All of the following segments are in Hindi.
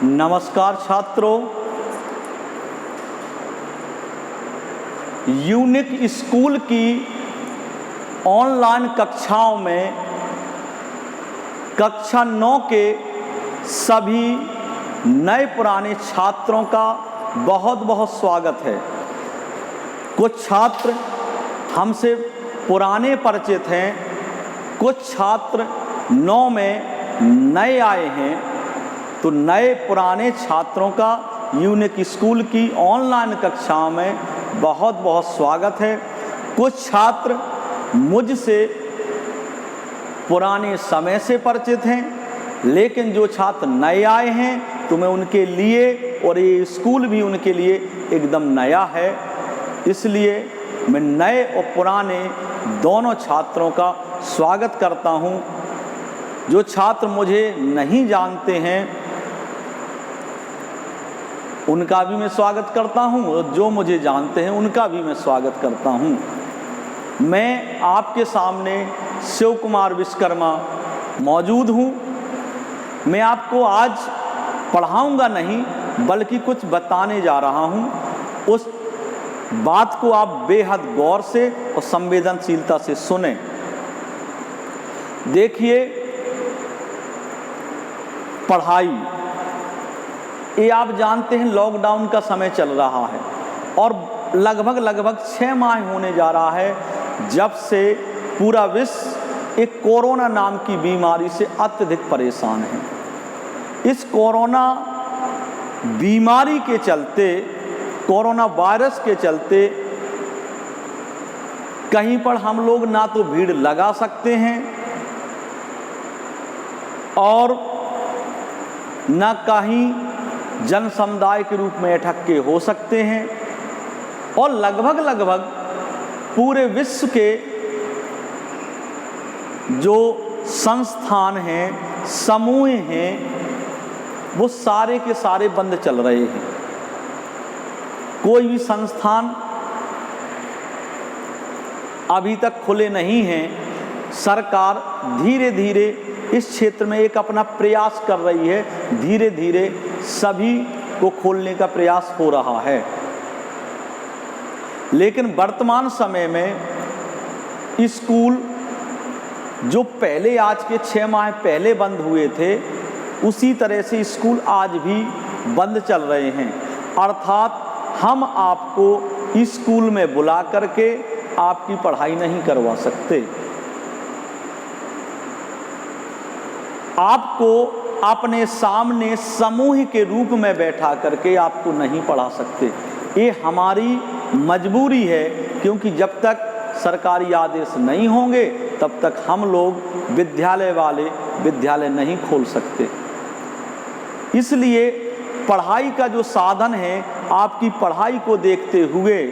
नमस्कार छात्रों, यूनिक स्कूल की ऑनलाइन कक्षाओं में कक्षा 9 के सभी नए पुराने छात्रों का बहुत बहुत स्वागत है। कुछ छात्र हमसे पुराने परिचित हैं, कुछ छात्र 9 में नए आए हैं। तो नए पुराने छात्रों का यूनिक स्कूल की ऑनलाइन कक्षाओं में बहुत बहुत स्वागत है। कुछ छात्र मुझसे पुराने समय से परिचित हैं, लेकिन जो छात्र नए आए हैं तो मैं उनके लिए और ये स्कूल भी उनके लिए एकदम नया है, इसलिए मैं नए और पुराने दोनों छात्रों का स्वागत करता हूँ। जो छात्र मुझे नहीं जानते हैं उनका भी मैं स्वागत करता हूँ, और जो मुझे जानते हैं उनका भी मैं स्वागत करता हूँ। मैं आपके सामने शिव कुमार विश्वकर्मा मौजूद हूँ। मैं आपको आज पढ़ाऊँगा नहीं, बल्कि कुछ बताने जा रहा हूँ। उस बात को आप बेहद गौर से और संवेदनशीलता से सुनें। देखिए, पढ़ाई, ये आप जानते हैं लॉकडाउन का समय चल रहा है और लगभग 6 माह होने जा रहा है जब से पूरा विश्व एक कोरोना नाम की बीमारी से अत्यधिक परेशान है। इस कोरोना बीमारी के चलते, कोरोना वायरस के चलते कहीं पर हम लोग ना तो भीड़ लगा सकते हैं और न कहीं जन समुदाय के रूप में इकट्ठे हो सकते हैं, और लगभग पूरे विश्व के जो संस्थान हैं, समूह हैं, वो सारे के सारे बंद चल रहे हैं। कोई भी संस्थान अभी तक खुले नहीं हैं। सरकार धीरे धीरे इस क्षेत्र में एक अपना प्रयास कर रही है, धीरे धीरे सभी को खोलने का प्रयास हो रहा है। लेकिन वर्तमान समय में स्कूल जो पहले आज के 6 माह पहले बंद हुए थे, उसी तरह से स्कूल आज भी बंद चल रहे हैं। अर्थात हम आपको स्कूल में बुला करके आपकी पढ़ाई नहीं करवा सकते। आपको अपने सामने समूह के रूप में बैठा करके आपको नहीं पढ़ा सकते। ये हमारी मजबूरी है, क्योंकि जब तक सरकारी आदेश नहीं होंगे तब तक हम लोग विद्यालय वाले विद्यालय नहीं खोल सकते। इसलिए पढ़ाई का जो साधन है, आपकी पढ़ाई को देखते हुए,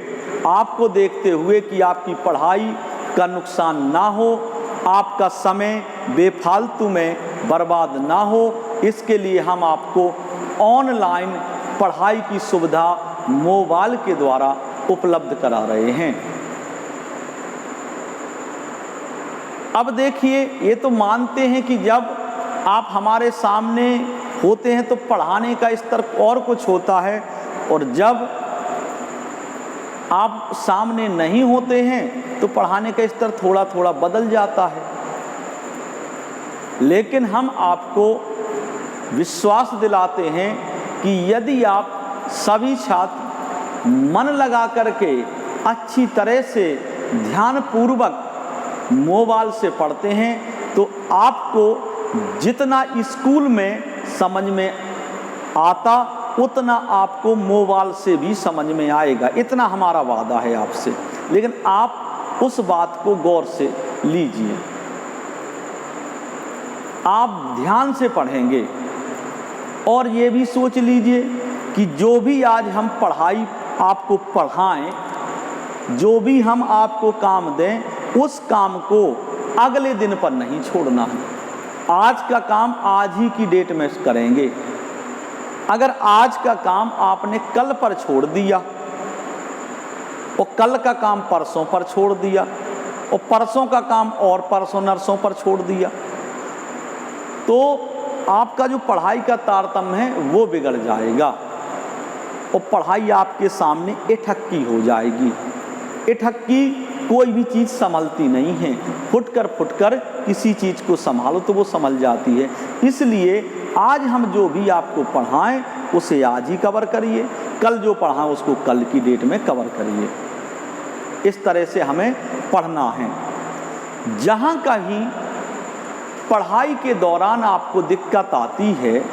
आपको देखते हुए कि आपकी पढ़ाई का नुकसान ना हो, आपका समय बेफालतू में बर्बाद ना हो, इसके लिए हम आपको ऑनलाइन पढ़ाई की सुविधा मोबाइल के द्वारा उपलब्ध करा रहे हैं। अब देखिए, ये तो मानते हैं कि जब आप हमारे सामने होते हैं तो पढ़ाने का स्तर और कुछ होता है, और जब आप सामने नहीं होते हैं तो पढ़ाने का स्तर थोड़ा थोड़ा बदल जाता है। लेकिन हम आपको विश्वास दिलाते हैं कि यदि आप सभी छात्र मन लगा करके अच्छी तरह से ध्यानपूर्वक मोबाइल से पढ़ते हैं तो आपको जितना स्कूल में समझ में आता उतना आपको मोबाइल से भी समझ में आएगा। इतना हमारा वादा है आपसे। लेकिन आप उस बात को गौर से लीजिए, आप ध्यान से पढ़ेंगे, और ये भी सोच लीजिए कि जो भी आज हम पढ़ाई आपको पढ़ाएं, जो भी हम आपको काम दें, उस काम को अगले दिन पर नहीं छोड़ना है। आज का काम आज ही की डेट में करेंगे। अगर आज का काम आपने कल पर छोड़ दिया और कल का काम परसों पर छोड़ दिया और परसों का काम और परसों नरसों पर छोड़ दिया, तो आपका जो पढ़ाई का तारतम्य है वो बिगड़ जाएगा और पढ़ाई आपके सामने इठक्की हो जाएगी। इठक्की कोई भी चीज़ संभलती नहीं है, फुटकर किसी चीज़ को संभालो तो वो संभल जाती है। इसलिए आज हम जो भी आपको पढ़ाएं उसे आज ही कवर करिए, कल जो पढ़ाएं उसको कल की डेट में कवर करिए। इस तरह से हमें पढ़ना है। जहाँ कहीं पढ़ाई के दौरान आपको दिक्कत आती है,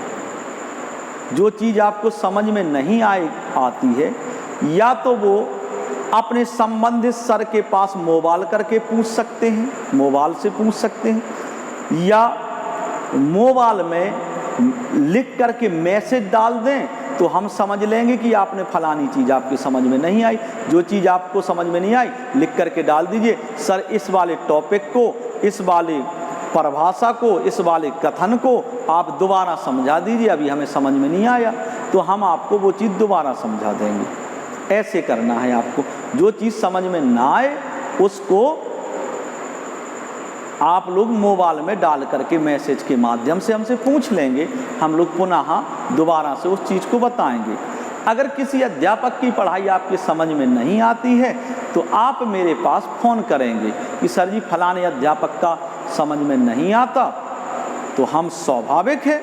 जो चीज़ आपको समझ में नहीं आती है, या तो वो अपने संबंधित सर के पास मोबाइल करके पूछ सकते हैं, मोबाइल से पूछ सकते हैं, या मोबाइल में लिख करके मैसेज डाल दें तो हम समझ लेंगे कि आपने फलानी चीज़ आपकी समझ में नहीं आई। जो चीज़ आपको समझ में नहीं आई लिख करके डाल दीजिए, सर इस वाले टॉपिक को, इस वाले परिभाषा को, इस वाले कथन को आप दोबारा समझा दीजिए, अभी हमें समझ में नहीं आया, तो हम आपको वो चीज़ दोबारा समझा देंगे। ऐसे करना है आपको। जो चीज़ समझ में ना आए उसको आप लोग मोबाइल में डाल करके मैसेज के माध्यम से हमसे पूछ लेंगे, हम लोग पुनः दोबारा से उस चीज़ को बताएंगे। अगर किसी अध्यापक की पढ़ाई आपकी समझ में नहीं आती है तो आप मेरे पास फ़ोन करेंगे कि सर जी फलाने अध्यापक का समझ में नहीं आता, तो हम स्वाभाविक है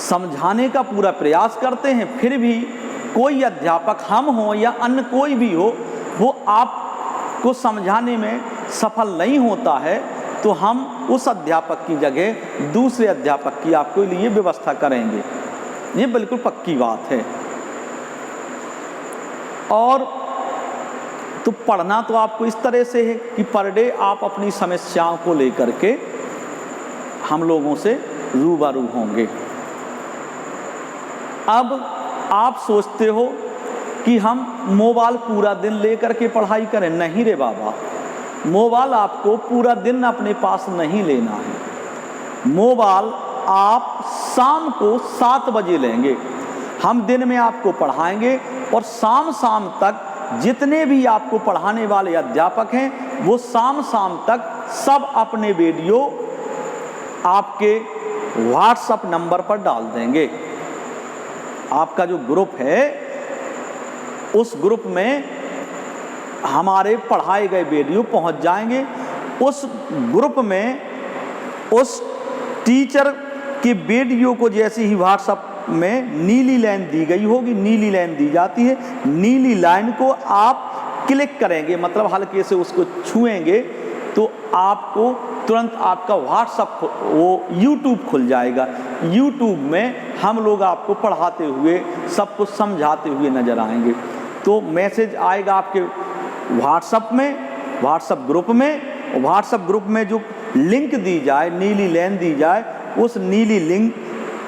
समझाने का पूरा प्रयास करते हैं, फिर भी कोई अध्यापक हम हो या अन्य कोई भी हो वो आपको समझाने में सफल नहीं होता है, तो हम उस अध्यापक की जगह दूसरे अध्यापक की आपके लिए व्यवस्था करेंगे। ये बिल्कुल पक्की बात है। और तो पढ़ना तो आपको इस तरह से है कि पर डे आप अपनी समस्याओं को लेकर के हम लोगों से रूबरू होंगे। अब आप सोचते हो कि हम मोबाइल पूरा दिन लेकर के पढ़ाई करें। नहीं रे बाबा, मोबाइल आपको पूरा दिन अपने पास नहीं लेना है। मोबाइल आप शाम को 7 बजे लेंगे। हम दिन में आपको पढ़ाएंगे और शाम तक जितने भी आपको पढ़ाने वाले अध्यापक हैं वो शाम तक सब अपने वीडियो आपके व्हाट्सएप नंबर पर डाल देंगे। आपका जो ग्रुप है उस ग्रुप में हमारे पढ़ाए गए वीडियो पहुंच जाएंगे। उस ग्रुप में उस टीचर के वीडियो को जैसे ही व्हाट्सएप में नीली लाइन दी गई होगी, नीली लाइन दी जाती है, नीली लाइन को आप क्लिक करेंगे, मतलब हल्के से उसको छुएंगे तो आपको तुरंत आपका व्हाट्सएप वो यूट्यूब खुल जाएगा। यूट्यूब में हम लोग आपको पढ़ाते हुए सब कुछ समझाते हुए नज़र आएंगे। तो मैसेज आएगा आपके व्हाट्सएप में, व्हाट्सएप ग्रुप में। व्हाट्सएप ग्रुप में जो लिंक दी जाए, नीली लाइन दी जाए, उस नीली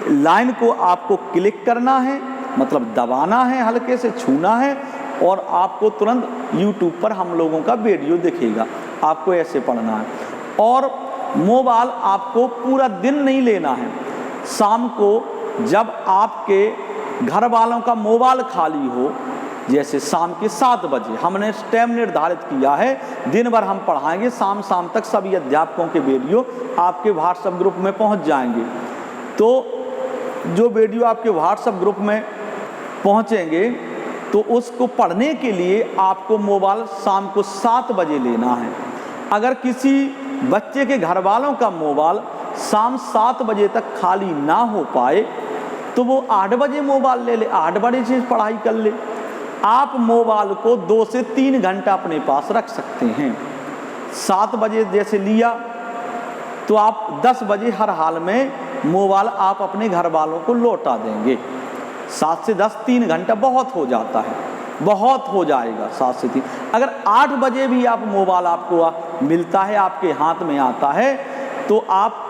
लाइन को आपको क्लिक करना है, मतलब दबाना है, हल्के से छूना है और आपको तुरंत यूट्यूब पर हम लोगों का वीडियो दिखेगा। आपको ऐसे पढ़ना है। और मोबाइल आपको पूरा दिन नहीं लेना है। शाम को जब आपके घर वालों का मोबाइल खाली हो, जैसे शाम के 7 बजे हमने टाइम निर्धारित किया है, दिन भर हम पढ़ाएंगे, शाम तक सभी अध्यापकों के वीडियो आपके व्हाट्सएप ग्रुप में पहुंच जाएंगे। तो जो वीडियो आपके व्हाट्सएप ग्रुप में पहुंचेंगे तो उसको पढ़ने के लिए आपको मोबाइल शाम को 7 बजे लेना है। अगर किसी बच्चे के घर वालों का मोबाइल शाम 7 बजे तक खाली ना हो पाए तो वो 8 बजे मोबाइल ले ले, 8 बजे से पढ़ाई कर ले। आप मोबाइल को 2 से 3 घंटा अपने पास रख सकते हैं। 7 बजे जैसे लिया तो आप 10 बजे हर हाल में मोबाइल आप अपने घर वालों को लौटा देंगे। 7 से 10 3 घंटा बहुत हो जाता है, बहुत हो जाएगा 7 से 3। अगर 8 बजे भी आप मोबाइल आपको मिलता है, आपके हाथ में आता है, तो आप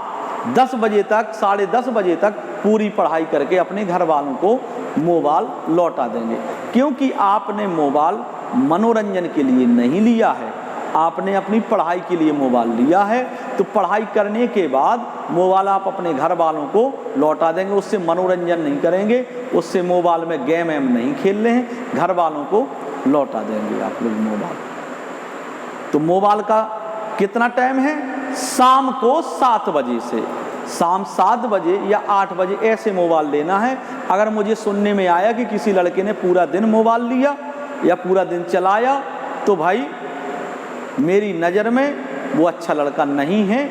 10 बजे तक, 10:30 बजे तक पूरी पढ़ाई करके अपने घर वालों को मोबाइल लौटा देंगे। क्योंकि आपने मोबाइल मनोरंजन के लिए नहीं लिया है, आपने अपनी पढ़ाई के लिए मोबाइल लिया है। तो पढ़ाई करने के बाद मोबाइल आप अपने घर वालों को लौटा देंगे, उससे मनोरंजन नहीं करेंगे, उससे मोबाइल में गेम नहीं खेल रहे हैं, घर वालों को लौटा देंगे आप लोग मोबाइल। तो मोबाइल का कितना टाइम है? शाम को 7 बजे से शाम 7 बजे या 8 बजे ऐसे मोबाइल लेना है। अगर मुझे सुनने में आया कि किसी लड़के ने पूरा दिन मोबाइल लिया या पूरा दिन चलाया, तो भाई मेरी नज़र में वो अच्छा लड़का नहीं है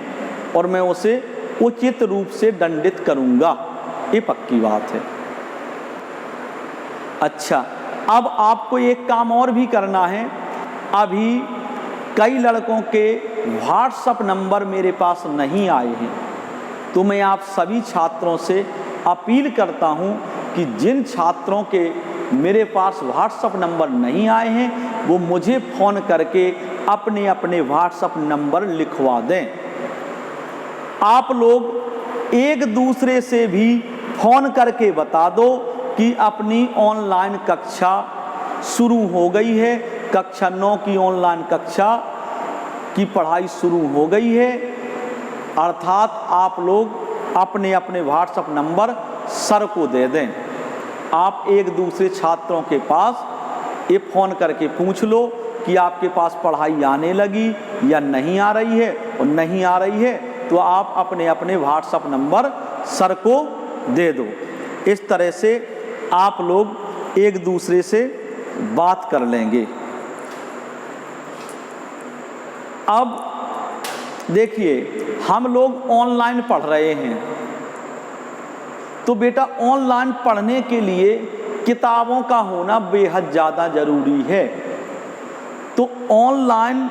और मैं उसे उचित रूप से दंडित करूँगा, ये पक्की बात है। अच्छा, अब आपको एक काम और भी करना है। अभी कई लड़कों के व्हाट्सएप नंबर मेरे पास नहीं आए हैं, तो मैं आप सभी छात्रों से अपील करता हूं कि जिन छात्रों के मेरे पास व्हाट्सएप नंबर नहीं आए हैं वो मुझे फ़ोन करके अपने अपने व्हाट्सएप नंबर लिखवा दें। आप लोग एक दूसरे से भी फ़ोन करके बता दो कि अपनी ऑनलाइन कक्षा शुरू हो गई है, कक्षा 9 की ऑनलाइन कक्षा की पढ़ाई शुरू हो गई है। अर्थात आप लोग अपने अपने व्हाट्सएप नंबर सर को दे दें। आप एक दूसरे छात्रों के पास ये फ़ोन करके पूछ लो कि आपके पास पढ़ाई आने लगी या नहीं आ रही है, और नहीं आ रही है तो आप अपने अपने व्हाट्सएप नंबर सर को दे दो। इस तरह से आप लोग एक दूसरे से बात कर लेंगे। अब देखिए, हम लोग ऑनलाइन पढ़ रहे हैं, तो बेटा ऑनलाइन पढ़ने के लिए किताबों का होना बेहद ज़्यादा ज़रूरी है। तो ऑनलाइन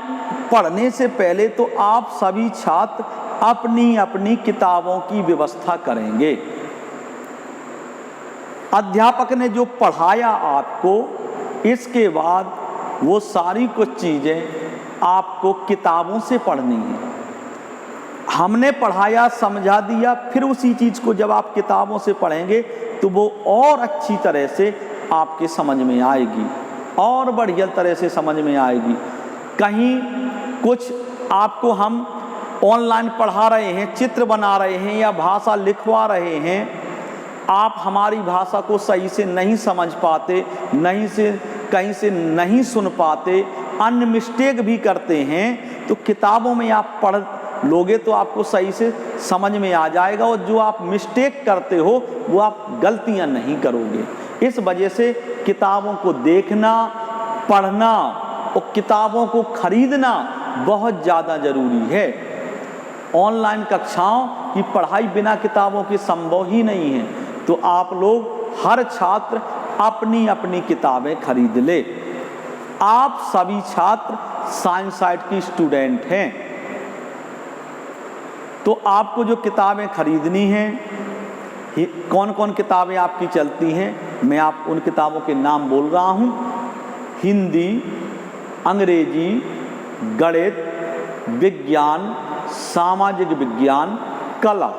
पढ़ने से पहले तो आप सभी छात्र अपनी अपनी किताबों की व्यवस्था करेंगे। अध्यापक ने जो पढ़ाया आपको, इसके बाद वो सारी कुछ चीज़ें आपको किताबों से पढ़नी है। हमने पढ़ाया, समझा दिया, फिर उसी चीज़ को जब आप किताबों से पढ़ेंगे तो वो और अच्छी तरह से आपके समझ में आएगी, और बढ़िया तरह से समझ में आएगी। कहीं कुछ आपको हम ऑनलाइन पढ़ा रहे हैं, चित्र बना रहे हैं या भाषा लिखवा रहे हैं, आप हमारी भाषा को सही से नहीं समझ पाते, कहीं से नहीं सुन पाते, अन्य मिस्टेक भी करते हैं, तो किताबों में आप पढ़ लोगे तो आपको सही से समझ में आ जाएगा, और जो आप मिस्टेक करते हो वो आप गलतियां नहीं करोगे। इस वजह से किताबों को देखना, पढ़ना और किताबों को खरीदना बहुत ज़्यादा ज़रूरी है। ऑनलाइन कक्षाओं की पढ़ाई बिना किताबों के संभव ही नहीं है। तो आप लोग हर छात्र अपनी अपनी किताबें खरीद ले। आप सभी छात्र साइंस साइड की स्टूडेंट हैं, तो आपको जो किताबें खरीदनी हैं, कौन कौन किताबें आपकी चलती हैं, मैं आप उन किताबों के नाम बोल रहा हूँ। हिंदी, अंग्रेजी, गणित, विज्ञान, सामाजिक विज्ञान, कला,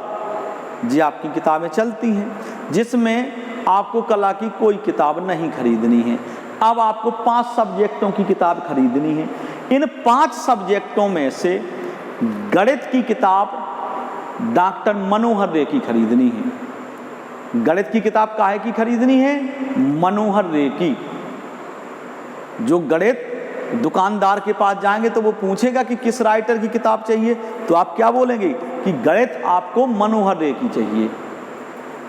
जी आपकी किताबें चलती हैं, जिसमें आपको कला की कोई किताब नहीं खरीदनी है। अब आपको 5 सब्जेक्टों की किताब खरीदनी है। इन 5 सब्जेक्टों में से गणित की किताब डॉक्टर मनोहर रे की खरीदनी है। गणित की किताब काहे की खरीदनी है? मनोहर रे की। जो गणित दुकानदार के पास जाएंगे तो वो पूछेगा कि किस राइटर की किताब चाहिए, तो आप क्या बोलेंगे कि गणित आपको मनोहर रे की चाहिए।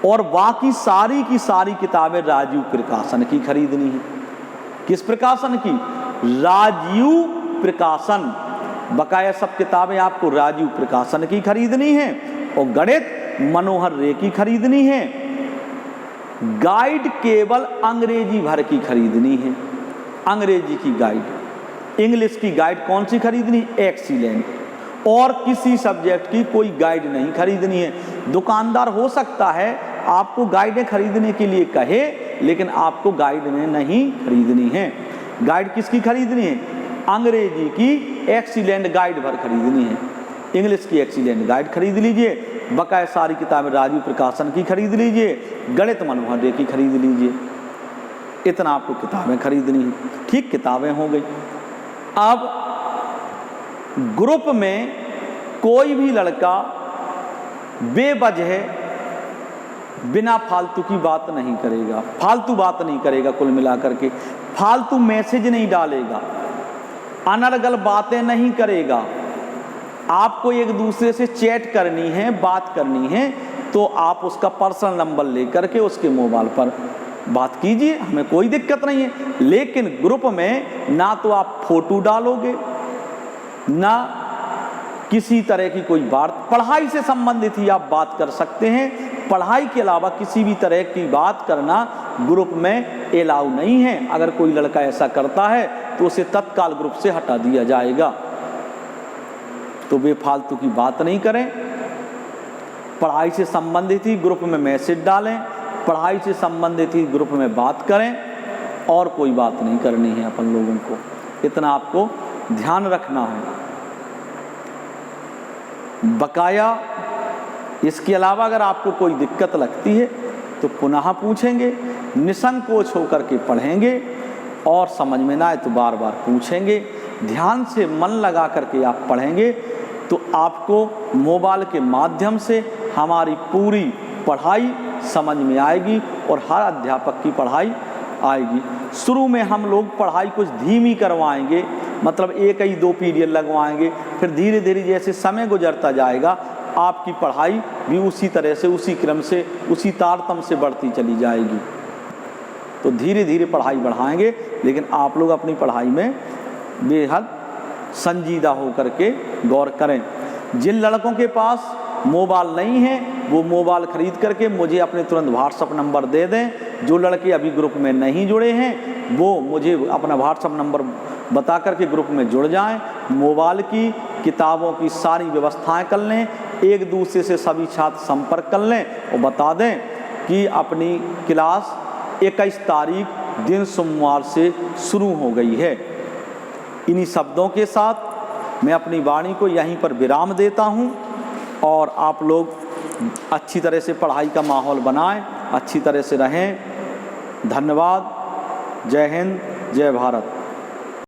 और बाकी सारी की सारी किताबें राजीव प्रकाशन की खरीदनी है। किस प्रकाशन की? राजीव प्रकाशन। बकाया सब किताबें आपको राजीव प्रकाशन की खरीदनी है, और गणित मनोहर रे की खरीदनी है। गाइड केवल अंग्रेजी भर की खरीदनी है, अंग्रेजी की गाइड। इंग्लिश की गाइड कौन सी खरीदनी? एक्सीलेंट। और किसी सब्जेक्ट की कोई गाइड नहीं खरीदनी है। दुकानदार हो सकता है आपको गाइडें खरीदने के लिए कहे, लेकिन आपको गाइड नहीं खरीदनी है। गाइड किसकी खरीदनी है? अंग्रेजी की एक्सीलेंट गाइड भर खरीदनी है। इंग्लिश की एक्सीलेंट गाइड खरीद लीजिए, बकाया सारी किताबें राजीव प्रकाशन की खरीद लीजिए, गणित मनोहर रे की खरीद लीजिए। इतना आपको किताबें खरीदनी है। ठीक, किताबें हो गई। अब ग्रुप में कोई भी लड़का बेवजह बिना फालतू की बात नहीं करेगा, फालतू बात नहीं करेगा, कुल मिलाकर के फालतू मैसेज नहीं डालेगा, अनर्गल बातें नहीं करेगा, आपको एक दूसरे से चैट करनी है, बात करनी है, तो आप उसका पर्सनल नंबर लेकर के उसके मोबाइल पर बात कीजिए, हमें कोई दिक्कत नहीं है। लेकिन ग्रुप में ना तो आप फोटो डालोगे, ना किसी तरह की कोई बात, पढ़ाई से संबंधित ही आप बात कर सकते हैं। पढ़ाई के अलावा किसी भी तरह की बात करना ग्रुप में एलाउ नहीं है। अगर कोई लड़का ऐसा करता है तो उसे तत्काल ग्रुप से हटा दिया जाएगा। तो बेफालतू की बात नहीं करें, पढ़ाई से संबंधित ही ग्रुप में मैसेज डालें, पढ़ाई से संबंधित ही ग्रुप में बात करें, और कोई बात नहीं करनी है अपन लोगों को। इतना आपको ध्यान रखना है। बकाया इसके अलावा अगर आपको कोई दिक्कत लगती है तो पुनः पूछेंगे, निसंकोच होकर के पढ़ेंगे, और समझ में ना आए तो बार बार पूछेंगे। ध्यान से मन लगा करके आप पढ़ेंगे तो आपको मोबाइल के माध्यम से हमारी पूरी पढ़ाई समझ में आएगी और हर अध्यापक की पढ़ाई आएगी। शुरू में हम लोग पढ़ाई कुछ धीमी करवाएंगे, मतलब एक ही 2 पीरियड लगवाएंगे, फिर धीरे धीरे जैसे समय गुजरता जाएगा आपकी पढ़ाई भी उसी तरह से, उसी क्रम से, उसी तारतम्य से बढ़ती चली जाएगी। तो धीरे धीरे पढ़ाई बढ़ाएंगे, लेकिन आप लोग अपनी पढ़ाई में बेहद संजीदा होकर के गौर करें। जिन लड़कों के पास मोबाइल नहीं है वो मोबाइल खरीद करके मुझे अपने तुरंत व्हाट्सअप नंबर दे दें। जो लड़के अभी ग्रुप में नहीं जुड़े हैं वो मुझे अपना व्हाट्सअप नंबर बता करके ग्रुप में जुड़ जाएं। मोबाइल की, किताबों की सारी व्यवस्थाएं कर लें, एक दूसरे से सभी छात्र संपर्क कर लें और बता दें कि अपनी क्लास 21 तारीख दिन सोमवार से शुरू हो गई है। इन्हीं शब्दों के साथ मैं अपनी वाणी को यहीं पर विराम देता हूं, और आप लोग अच्छी तरह से पढ़ाई का माहौल बनाएं, अच्छी तरह से रहें। धन्यवाद। जय हिंद, जय भारत।